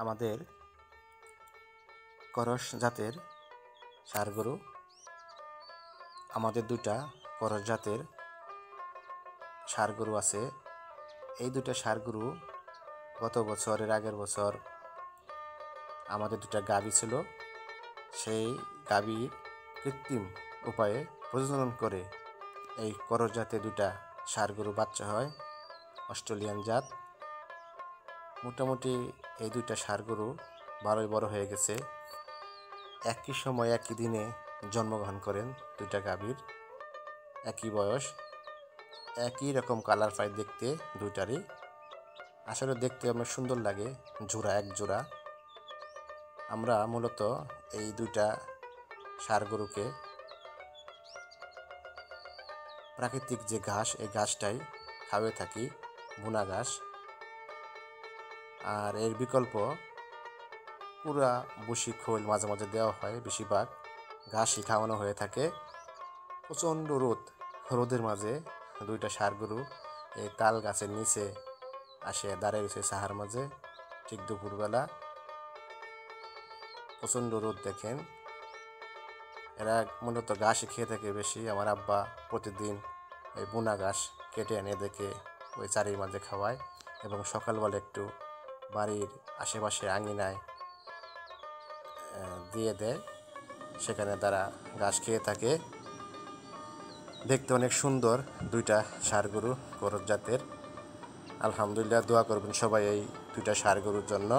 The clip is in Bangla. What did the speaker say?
আমাদের করস জাতের ষাঁড় গরু, আমাদের দুটা করস জাতের ষাঁড় গরু আছে। এই দুটা ষাঁড় গরু গত বছরের আগের বছর আমাদের দুটা গাভী ছিল। সেই গাভীর কৃত্রিম উপায়ে প্রজনন করে এই করস জাতের দুটা ষাঁড় গরু বাচ্চা হয়, অস্ট্রেলিয়ান জাত। মোটামুটি এই দুইটা ষাঁড় গরু ভালোই বড় হয়ে গেছে। একই সময় একই দিনে জন্মগ্রহণ করেন দুইটা গাভীর, একই বয়স, একই রকম কালার পাই দেখতে দুইটারই। আসলে দেখতে অনেক সুন্দর লাগে, জোড়া এক জোড়া। আমরা মূলত এই দুইটা ষাঁড় গরুকে প্রাকৃতিক যে ঘাস, এই ঘাসটাই খাওয়াতে থাকি, ভুনা ঘাস। আর এর বিকল্প পুরা বসি খোল মাঝে মাঝে দেওয়া হয়, বেশিরভাগ ঘাসই খাওয়ানো হয়ে থাকে। প্রচণ্ড রোদের মাঝে দুইটা ষাঁড় গরু এই তাল গাছের নিচে আসে দাঁড়িয়ে গেছে সাহার মাঝে, ঠিক দুপুরবেলা। প্রচণ্ড রোদ দেখেন। এরা মূলত ঘাসই খেয়ে থাকে বেশি। আমার আব্বা প্রতিদিন এই বুনা ঘাস কেটে এনে দেখে ওই চারির মাঝে খাওয়ায়, এবং সকালবেলা একটু বাড়ির আশেপাশে আঙিনায় দিয়ে দেয়, সেখানে তারা ঘাস খেয়ে থাকে। দেখতে অনেক সুন্দর দুইটা ষাঁড় গরু করস জাতের। আলহামদুলিল্লাহ, দোয়া করবেন সবাই এই দুইটা ষাঁড় গরুর জন্য।